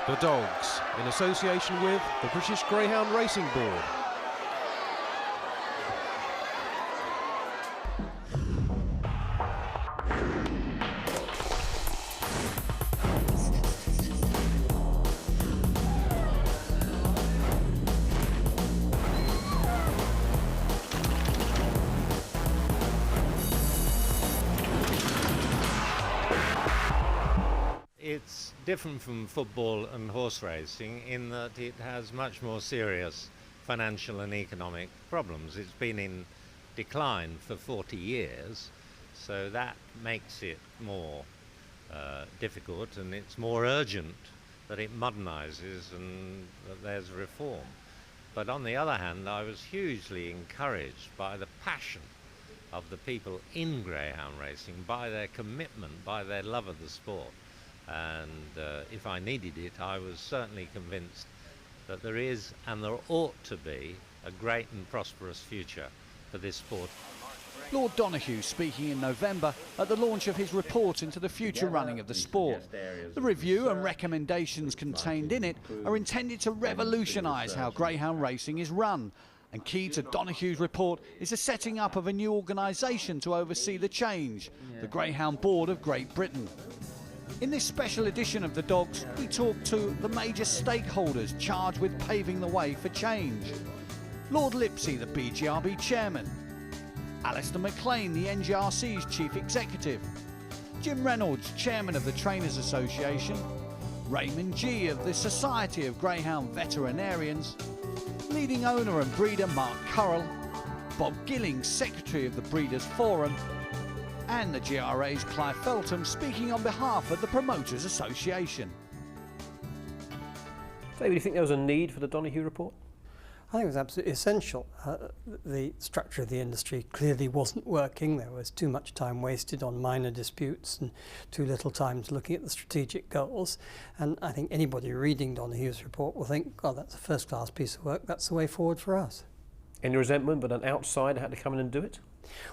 The Dogs, in association with the British Greyhound Racing Board. It's different from football and horse racing in that it has much more serious financial and economic problems. It's been in decline for 40 years, so that makes it more difficult, and it's more urgent that it modernises and that there's reform. But on the other hand, I was hugely encouraged by the passion of the people in greyhound racing, by their commitment, by their love of the sport. And if I needed it, I was certainly convinced that there is and there ought to be a great and prosperous future for this sport. Lord Donoghue speaking in November at the launch of his report into the future running of the sport. The review and recommendations contained in it are intended to revolutionise how greyhound racing is run, and key to Donoghue's report is the setting up of a new organisation to oversee the change, the Greyhound Board of Great Britain. In this special edition of The Dogs, we talk to the major stakeholders charged with paving the way for change. Lord Lipsey, the BGRB chairman. Alastair McClean, the NGRC's chief executive. Jim Reynolds, chairman of the Trainers Association. Raymond G of the Society of Greyhound Veterinarians. Leading owner and breeder Mark Currell. Bob Gilling, secretary of the Breeders' Forum. And the GRA's Clive Feltham speaking on behalf of the Promoters Association. David, do you think there was a need for the Donoghue report? I think it was absolutely essential. The structure of the industry clearly wasn't working. There was too much time wasted on minor disputes and too little time looking at the strategic goals. And I think anybody reading Donoghue's report will think, oh, that's a first-class piece of work. That's the way forward for us. Any resentment, but an outsider had to come in and do it?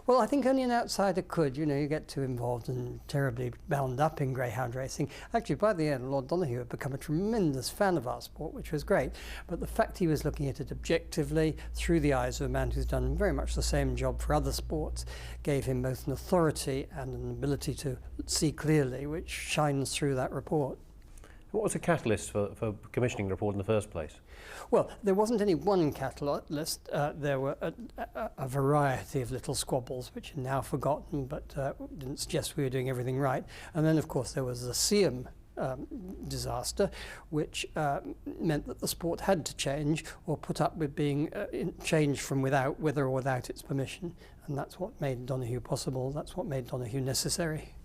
Well, I think only an outsider could. You know, you get too involved and terribly bound up in greyhound racing. Actually, by the end, Lord Donoghue had become a tremendous fan of our sport, which was great. But the fact he was looking at it objectively through the eyes of a man who's done very much the same job for other sports gave him both an authority and an ability to see clearly, which shines through that report. What was the catalyst for commissioning the report in the first place? Well, there wasn't any one catalyst. There were a variety of little squabbles, which are now forgotten, but didn't suggest we were doing everything right. And then, of course, there was the Seaham disaster, which meant that the sport had to change or put up with being changed from without, with or without its permission. And that's what made Donoghue possible. That's what made Donoghue necessary.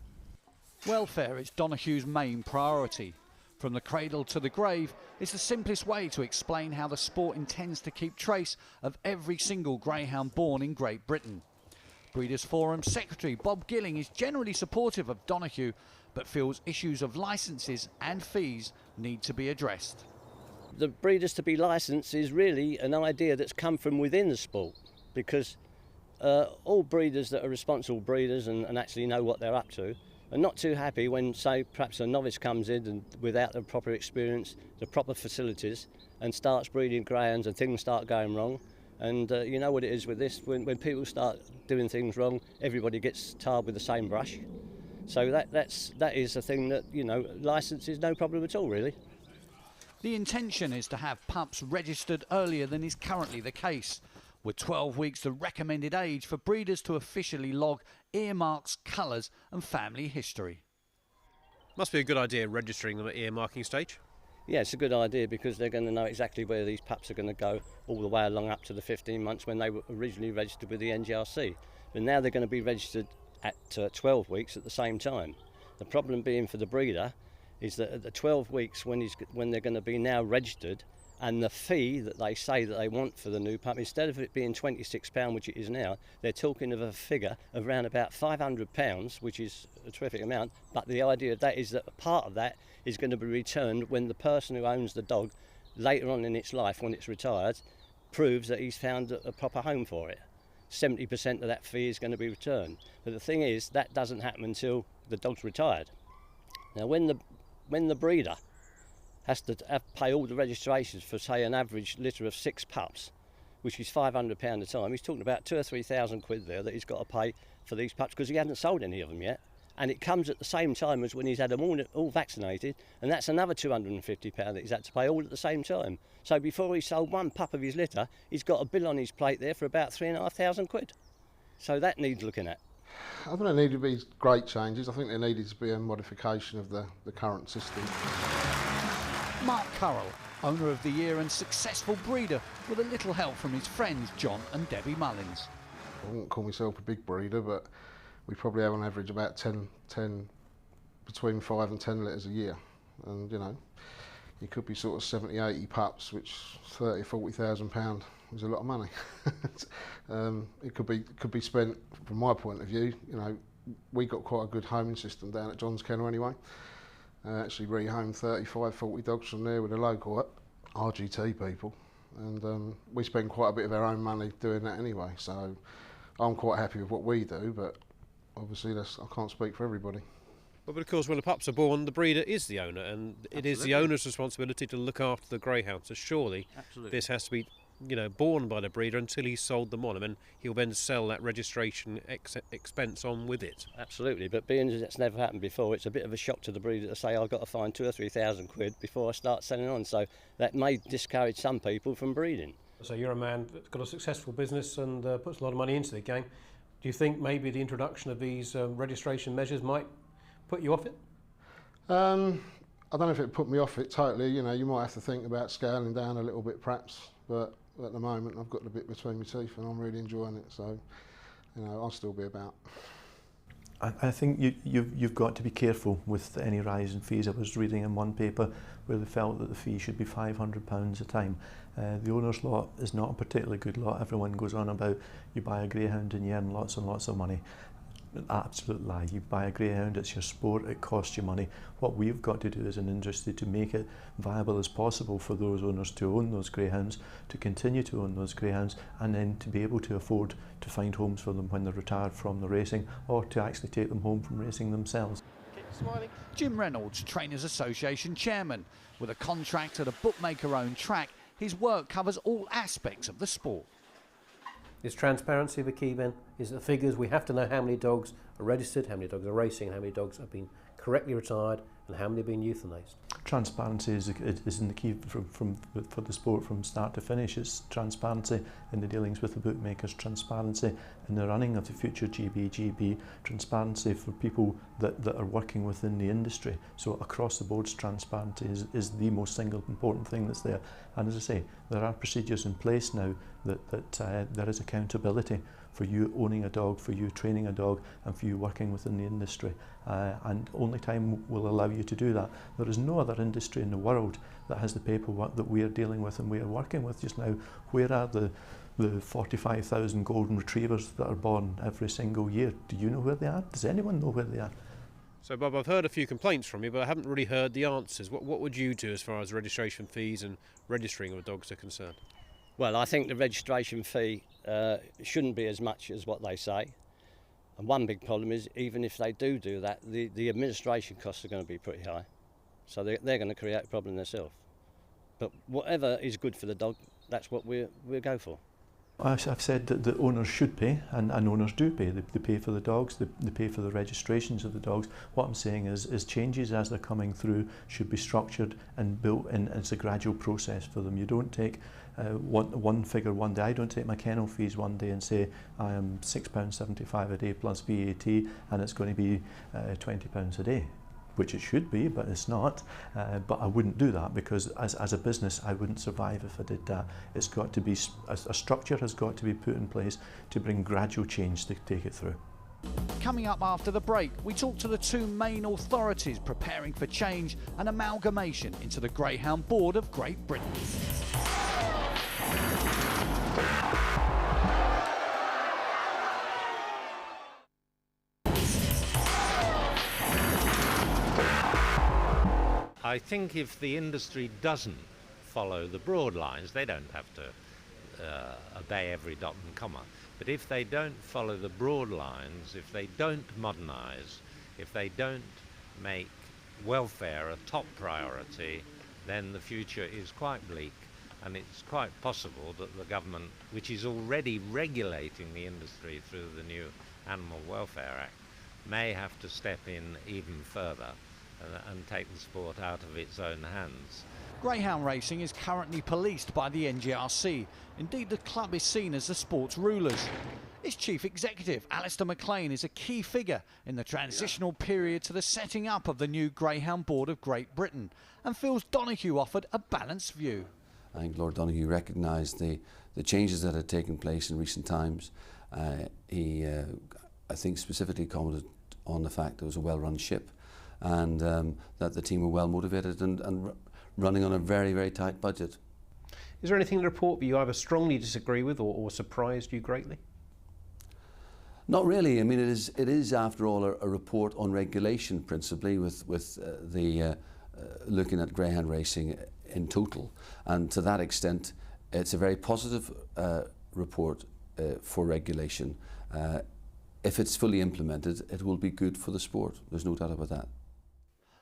Welfare is Donoghue's main priority. From the cradle to the grave is the simplest way to explain how the sport intends to keep trace of every single greyhound born in Great Britain. Breeders' Forum Secretary Bob Gilling is generally supportive of Donoghue, but feels issues of licences and fees need to be addressed. The breeders to be licensed is really an idea that's come from within the sport, because all breeders that are responsible breeders and actually know what they're up to are not too happy when, say, perhaps a novice comes in and without the proper experience, the proper facilities, and starts breeding greyhounds and things start going wrong. And you know what it is with this, when people start doing things wrong, everybody gets tarred with the same brush. So that is a thing that, you know, licence is no problem at all, really. The intention is to have pups registered earlier than is currently the case, with 12 weeks the recommended age for breeders to officially log earmarks, colours and family history. Must be a good idea registering them at earmarking stage. Yeah, it's a good idea because they're going to know exactly where these pups are going to go all the way along up to the 15 months when they were originally registered with the NGRC. But now they're going to be registered at 12 weeks at the same time. The problem being for the breeder is that at the 12 weeks when they're going to be now registered, and the fee that they say that they want for the new pup, instead of it being £26, which it is now, they're talking of a figure of around about £500, which is a terrific amount. But the idea of that is that a part of that is going to be returned when the person who owns the dog, later on in its life, when it's retired, proves that he's found a proper home for it. 70% of that fee is going to be returned. But the thing is, that doesn't happen until the dog's retired. Now, when the breeder has to pay all the registrations for, say, an average litter of 6 pups, which is £500 a time. He's talking about 2,000 or 3,000 quid there that he's got to pay for these pups because he hasn't sold any of them yet. And it comes at the same time as when he's had them all vaccinated, and that's another £250 that he's had to pay all at the same time. So before he sold one pup of his litter, he's got a bill on his plate there for about 3,500 quid. So that needs looking at. I think there need to be great changes. I think there needed to be a modification of the current system. Mark Currell, owner of the year and successful breeder, with a little help from his friends John and Debbie Mullins. I wouldn't call myself a big breeder, but we probably have on average about 10 between 5 and 10 litters a year. And you know, you could be sort of 70, 80 pups, which 30, 40,000 pound is a lot of money. It could be spent, from my point of view, you know, we got quite a good homing system down at John's Kennel anyway. Actually rehomed 35, 40 dogs from there with a local RGT people, and we spend quite a bit of our own money doing that anyway, so I'm quite happy with what we do, but obviously I can't speak for everybody. Well, but of course when the pups are born, the breeder is the owner, and it is the owner's responsibility to look after the greyhounds, so surely this has to be, you know, borne by the breeder until he's sold them on, and then he'll then sell that registration expense on with it. Absolutely, but being as it's never happened before, it's a bit of a shock to the breeder to say I've got to find 2,000 or 3,000 quid before I start selling on, so that may discourage some people from breeding. So you're a man that's got a successful business and puts a lot of money into the game. Do you think maybe the introduction of these registration measures might put you off it? I don't know if it put me off it totally. You know, you might have to think about scaling down a little bit perhaps, but at the moment I've got the bit between my teeth and I'm really enjoying it, so you know, I'll still be about. I think you've got to be careful with any rise in fees. I was reading in one paper where they felt that the fee should be £500 a time. The owner's lot is not a particularly good lot. Everyone goes on about you buy a greyhound and you earn lots and lots of money. Absolute lie. You buy a greyhound, it's your sport, it costs you money. What we've got to do as an industry to make it viable as possible for those owners to own those greyhounds, to continue to own those greyhounds, and then to be able to afford to find homes for them when they're retired from the racing, or to actually take them home from racing themselves. Jim Reynolds, Trainers Association chairman. With a contract at a bookmaker-owned track, his work covers all aspects of the sport. Is transparency the key then? Is the figures? We have to know how many dogs are registered, how many dogs are racing, and how many dogs have been correctly retired, and how many have been euthanised. Transparency is in the key for the sport from start to finish. It's transparency in the dealings with the bookmakers, transparency in the running of the future GB, transparency for people that are working within the industry. So across the board, transparency is the most single important thing that's there. And as I say, there are procedures in place now that there is accountability for you owning a dog, for you training a dog, and for you working within the industry. And only time will allow you to do that. There is no other industry in the world that has the paperwork that we are dealing with and we are working with just now. Where are the 45,000 golden retrievers that are born every single year? Do you know where they are? Does anyone know where they are? So Bob, I've heard a few complaints from you, but I haven't really heard the answers. What would you do as far as registration fees and registering of dogs are concerned? Well, I think the registration fee shouldn't be as much as what they say. And one big problem is, even if they do that, the administration costs are going to be pretty high. So they're going to create a problem themselves. But whatever is good for the dog, that's what we'll go for. I've said that the owners should pay, and owners do pay. They pay for the dogs, they pay for the registrations of the dogs. What I'm saying is changes as they're coming through should be structured and built in as a gradual process for them. You don't take one figure one day. I don't take my kennel fees one day and say I am £6.75 a day plus VAT and it's going to be £20 a day, which it should be, but it's not. But I wouldn't do that because as a business I wouldn't survive if I did that. It's got to be, a structure has got to be put in place to bring gradual change to take it through. Coming up after the break, we talk to the two main authorities preparing for change and amalgamation into the Greyhound Board of Great Britain. I think if the industry doesn't follow the broad lines, they don't have to obey every dot and comma, but if they don't follow the broad lines, if they don't modernise, if they don't make welfare a top priority, then the future is quite bleak, and it's quite possible that the government, which is already regulating the industry through the new Animal Welfare Act, may have to step in even further and take the sport out of its own hands. Greyhound racing is currently policed by the NGRC. Indeed, the club is seen as the sport's rulers. Its chief executive, Alastair McClean, is a key figure in the transitional period to the setting up of the new Greyhound Board of Great Britain, and feels Donoghue offered a balanced view. I think Lord Donoghue recognised the changes that had taken place in recent times. He, I think, specifically commented on the fact that it was a well-run ship, and that the team were well motivated and running on a very, very tight budget. Is there anything in the report that you either strongly disagree with or surprised you greatly? Not really. I mean, it is after all a report on regulation, principally with the looking at greyhound racing in total, and to that extent, it's a very positive report for regulation. If it's fully implemented, it will be good for the sport. There's no doubt about that.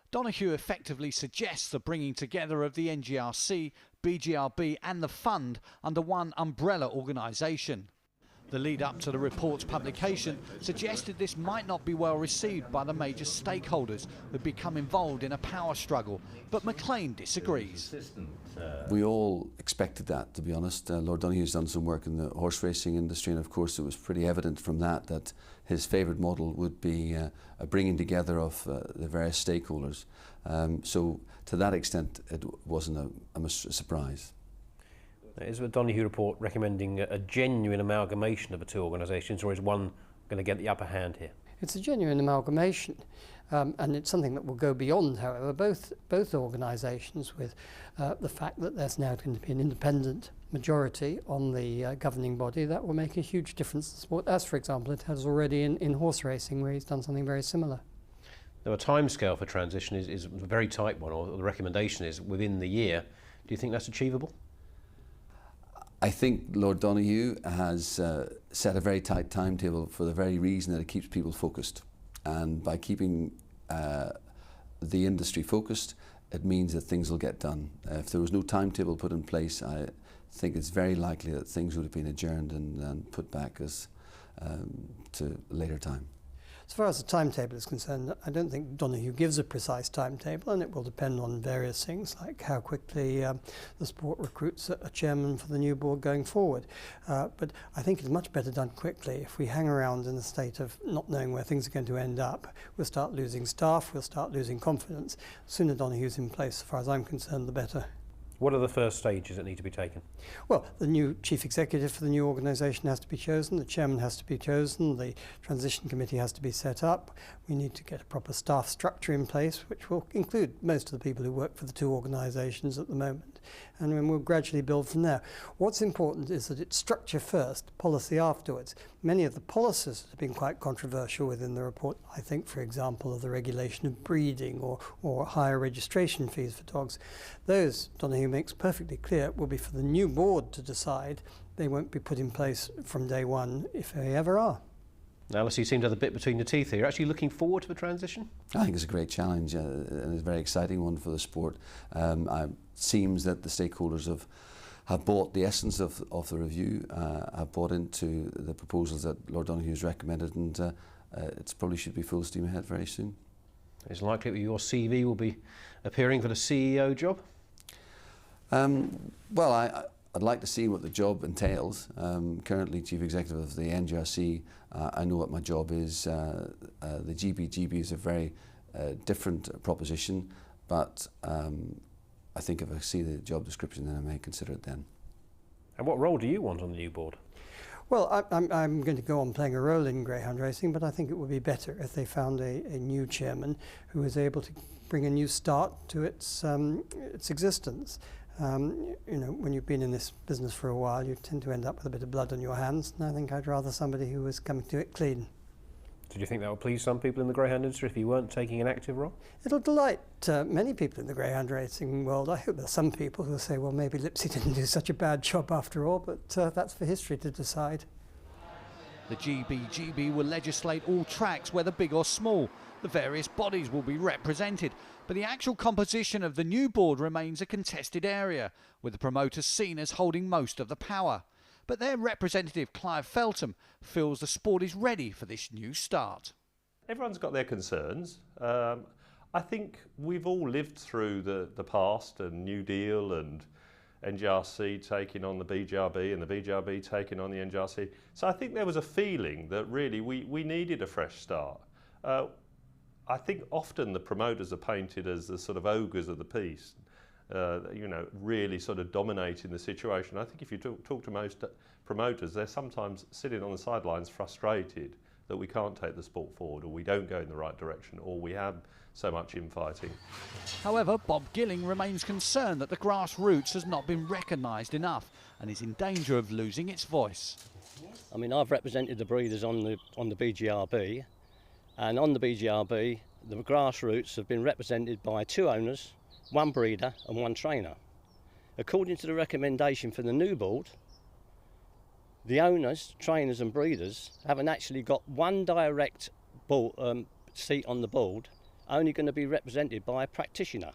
Donoghue effectively suggests the bringing together of the NGRC, BGRB and the fund under one umbrella organisation. The lead up to the report's publication suggested this might not be well received by the major stakeholders who'd become involved in a power struggle, but McClean disagrees. We all expected that, to be honest. Lord Donoghue's done some work in the horse racing industry, and of course it was pretty evident from that his favoured model would be a bringing together of the various stakeholders. So to that extent it wasn't a surprise. Is the Donoghue report recommending a genuine amalgamation of the two organisations, or is one going to get the upper hand here? It's a genuine amalgamation, and it's something that will go beyond, however, both organisations, with the fact that there's now going to be an independent majority on the governing body. That will make a huge difference to sport, as, for example, it has already in horse racing, where he's done something very similar. Now, a timescale for transition is a very tight one, or the recommendation is within the year. Do you think that's achievable? I think Lord Donoghue has set a very tight timetable for the very reason that it keeps people focused. And by keeping the industry focused, it means that things will get done. If there was no timetable put in place, I think it's very likely that things would have been adjourned and put back as to a later time. As far as the timetable is concerned, I don't think Donoghue gives a precise timetable, and it will depend on various things, like how quickly the sport recruits a chairman for the new board going forward. But I think it's much better done quickly. If we hang around in a state of not knowing where things are going to end up, we'll start losing staff, we'll start losing confidence. The sooner Donoghue's in place, as far as I'm concerned, the better. What are the first stages that need to be taken? Well, the new chief executive for the new organisation has to be chosen, the chairman has to be chosen, the transition committee has to be set up. We need to get a proper staff structure in place, which will include most of the people who work for the two organisations at the moment. And then we'll gradually build from there. What's important is that it's structure first, policy afterwards. Many of the policies have been quite controversial within the report. I think, for example, of the regulation of breeding or higher registration fees for dogs. Those, Donoghue makes perfectly clear, will be for the new board to decide. They won't be put in place from day one, if they ever are. Now, Alistair, you seem to have the bit between your teeth here. You're actually looking forward to the transition? I think it's a great challenge and it's a very exciting one for the sport. It seems that the stakeholders have bought the essence of the review, have bought into the proposals that Lord Donoghue has recommended, and it probably should be full steam ahead very soon. It's likely that your CV will be appearing for the CEO job? Well, I'd like to see what the job entails. Currently Chief Executive of the NGRC, I know what my job is. The GB is a very different proposition, but I think if I see the job description, then I may consider it then. And what role do you want on the new board? Well, I'm going to go on playing a role in greyhound racing, but I think it would be better if they found a new chairman who was able to bring a new start to its existence. You know, when you've been in this business for a while, you tend to end up with a bit of blood on your hands, and I think I'd rather somebody who was coming to it clean. Do you think that would please some people in the greyhound industry if you weren't taking an active role? It'll delight many people in the greyhound racing world. I hope there's some people who will say, well, maybe Lipsey didn't do such a bad job after all, but that's for history to decide. The GB will legislate all tracks, whether big or small. The The various bodies will be represented, but the actual composition of the new board remains a contested area, with the promoters seen as holding most of the power. But their representative, Clive Feltham, feels the sport is ready for this new start. Everyone's got their concerns. I think we've all lived through the past and New Deal and NGRC taking on the BGRB and the BGRB taking on the NGRC. So I think there was a feeling that really we needed a fresh start. I think often the promoters are painted as the sort of ogres of the piece, you know, really sort of dominating the situation. I think if you talk to most promoters, they're sometimes sitting on the sidelines frustrated that we can't take the sport forward, or we don't go in the right direction, or we have so much infighting. However, Bob Gilling remains concerned that the grassroots has not been recognised enough and is in danger of losing its voice. I mean, I've represented the breeders on the BGRB, and on the BGRB, the grassroots have been represented by 2 owners, 1 breeder and 1 trainer. According to the recommendation for the new board, the owners, trainers and breeders haven't actually got 1 direct seat on the board, only going to be represented by a practitioner.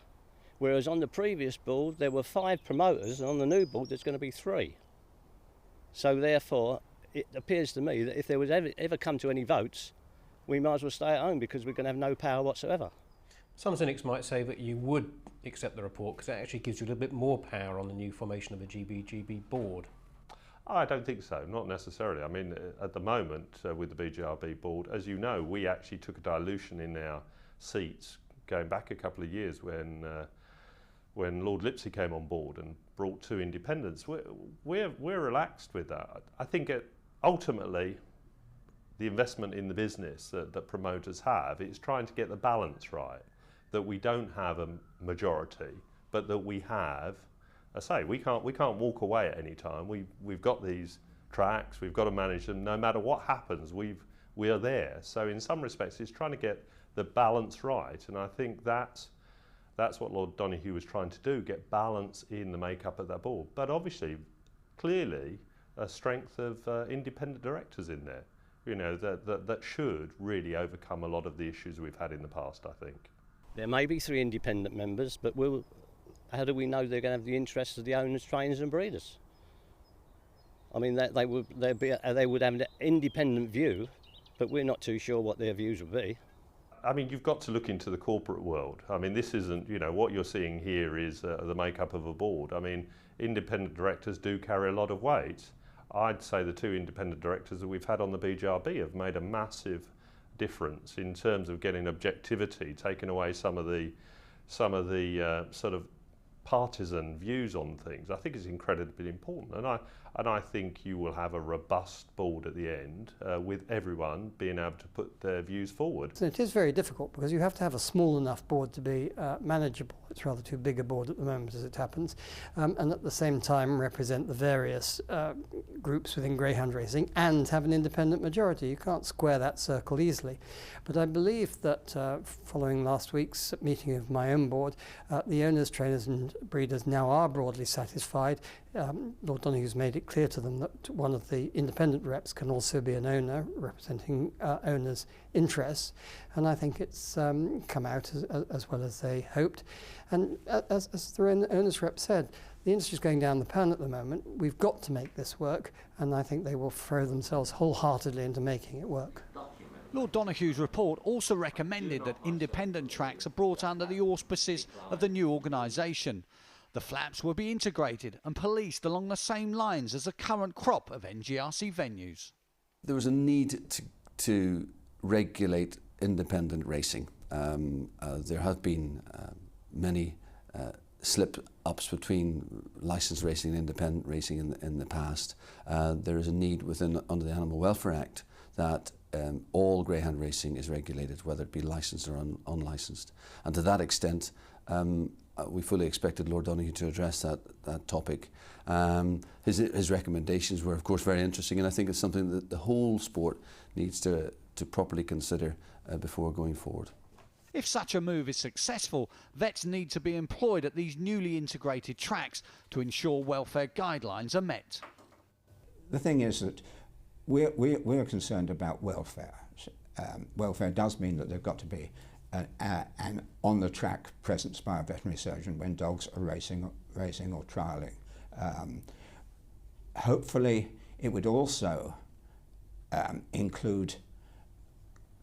Whereas on the previous board there were 5 promoters, and on the new board there's going to be 3. So therefore it appears to me that if there was ever come to any votes, we might as well stay at home, because we're going to have no power whatsoever. Some cynics might say that you would accept the report because it actually gives you a little bit more power on the new formation of the GBGB board. I don't think so, not necessarily. I mean, at the moment with the BGRB board, as you know, we actually took a dilution in our seats going back a couple of years when Lord Lipsey came on board and brought 2 independents. We're relaxed with that. I think ultimately the investment in the business that promoters have is trying to get the balance right, that we don't have a majority, but that we have. I say we can't walk away at any time. We've got these tracks. We've got to manage them. No matter what happens, we are there. So in some respects, it's trying to get the balance right, and I think that's what Lord Donoghue was trying to do: get balance in the makeup of that board. But obviously, clearly, a strength of independent directors in there. You know, that should really overcome a lot of the issues we've had in the past, I think. There may be 3 independent members, but how do we know they're going to have the interests of the owners, trainers and breeders? I mean, they would have an independent view, but we're not too sure what their views would be. I mean, you've got to look into the corporate world. I mean, this isn't, you know, what you're seeing here is the makeup of a board. I mean, independent directors do carry a lot of weight. I'd say the 2 independent directors that we've had on the BGRB have made a massive difference in terms of getting objectivity, taking away some of the sort of partisan views on things. I think it's incredibly important, and I think you will have a robust board at the end with everyone being able to put their views forward. So it is very difficult, because you have to have a small enough board to be manageable. It's rather too big a board at the moment, as it happens, and at the same time represent the various groups within greyhound racing and have an independent majority. You can't square that circle easily. But I believe that following last week's meeting of my own board, the owners, trainers and breeders now are broadly satisfied. Lord Donoghue's made it clear to them that one of the independent reps can also be an owner, representing owners' interests, and I think it's come out as well as they hoped. And as the owners' rep said, the industry's going down the pan at the moment. We've got to make this work, and I think they will throw themselves wholeheartedly into making it work. Lord Donoghue's report also recommended that independent tracks are brought under the auspices of the new organisation. The flaps will be integrated and policed along the same lines as the current crop of NGRC venues. There was a need to regulate independent racing. There have been many slip-ups between licensed racing and independent racing in the past. There is a need under the Animal Welfare Act that all greyhound racing is regulated, whether it be licensed or unlicensed. And to that extent, we fully expected Lord Donoghue to address that topic. His recommendations were, of course, very interesting, and I think it's something that the whole sport needs to properly consider before going forward. If such a move is successful, vets need to be employed at these newly integrated tracks to ensure welfare guidelines are met. The thing is that we're concerned about welfare, welfare does mean that they've got to be an on-the-track presence by a veterinary surgeon when dogs are racing or trialling. Hopefully it would also include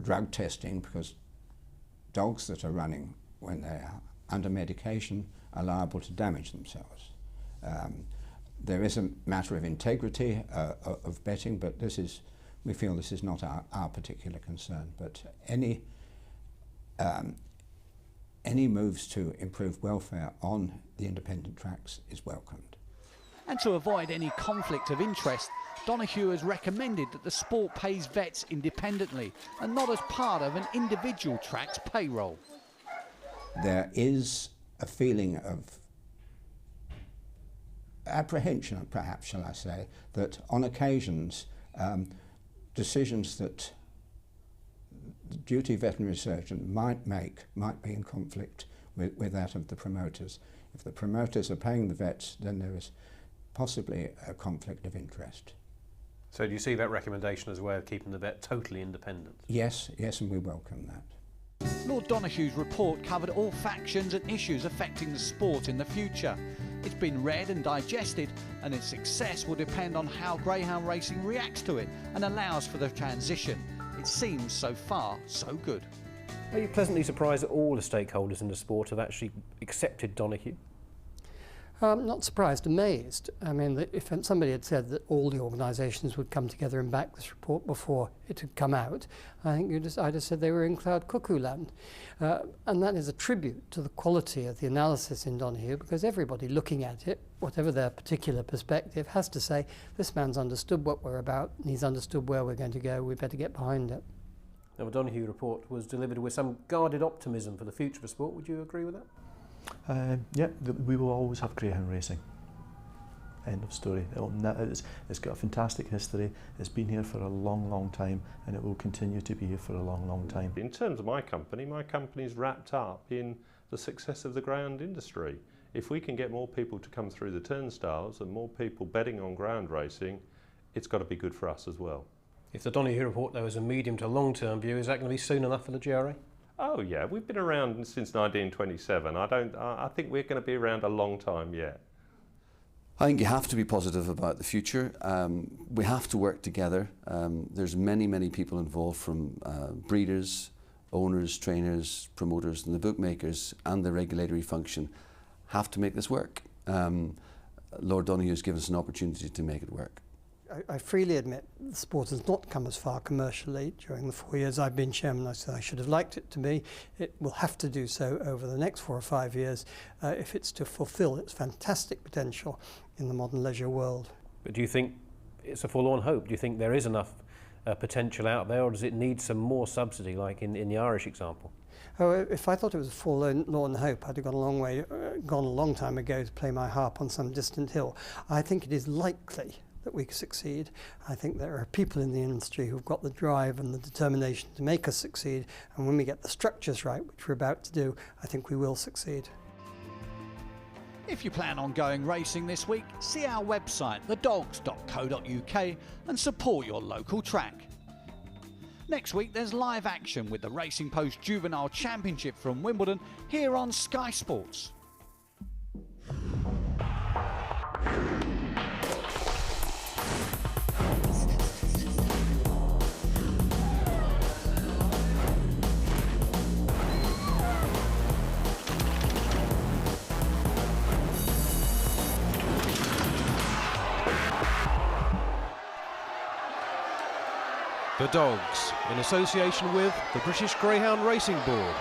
drug testing, because dogs that are running when they are under medication are liable to damage themselves. There is a matter of integrity of betting, but we feel this is not our particular concern. But any moves to improve welfare on the independent tracks is welcomed. And to avoid any conflict of interest, Donoghue has recommended that the sport pays vets independently and not as part of an individual track's payroll. There is a feeling of apprehension, perhaps, shall I say, that on occasions decisions that the duty veterinary surgeon might make might be in conflict with that of the promoters. If the promoters are paying the vets, then there is possibly a conflict of interest. So do you see that recommendation as a way of keeping the vet totally independent? Yes, and we welcome that. Lord Donoghue's report covered all factions and issues affecting the sport in the future. It's been read and digested, and its success will depend on how greyhound racing reacts to it and allows for the transition. It seems so far so good. Are you pleasantly surprised that all the stakeholders in the sport have actually accepted Donoghue? Not surprised, amazed. I mean, if somebody had said that all the organisations would come together and back this report before it had come out, I think I'd have said they were in cloud cuckoo land. And that is a tribute to the quality of the analysis in Donoghue, because everybody looking at it, whatever their particular perspective, has to say, this man's understood what we're about, and he's understood where we're going to go, we better get behind it. Now, the Donoghue report was delivered with some guarded optimism for the future of sport. Would you agree with that? Yeah, we will always have greyhound racing. End of story. It's got a fantastic history. It's been here for a long, long time, and it will continue to be here for a long, long time. In terms of my company's wrapped up in the success of the greyhound industry. If we can get more people to come through the turnstiles and more people betting on greyhound racing, it's got to be good for us as well. If the Donoghue report, though, is a medium to long-term view, is that going to be soon enough for the GRA? Oh yeah, we've been around since 1927. I think we're going to be around a long time yet. I think you have to be positive about the future. We have to work together. There's many people involved, from breeders, owners, trainers, promoters, and the bookmakers, and the regulatory function have to make this work. Lord Donoghue has given us an opportunity to make it work. I freely admit the sport has not come as far commercially during the 4 years I've been chairman. I said I should have liked it to be. It will have to do so over the next 4 or 5 years if it's to fulfil its fantastic potential in the modern leisure world. But do you think it's a forlorn hope? Do you think there is enough potential out there, or does it need some more subsidy, like in the Irish example? Oh, if I thought it was a forlorn hope, I'd have gone a long time ago to play my harp on some distant hill. I think it is likely that we succeed. I think there are people in the industry who've got the drive and the determination to make us succeed, and when we get the structures right, which we're about to do, I think we will succeed. If you plan on going racing this week, see our website, thedogs.co.uk, and support your local track. Next week there's live action with the Racing Post Juvenile Championship from Wimbledon here on Sky Sports. The Dogs, in association with the British Greyhound Racing Board.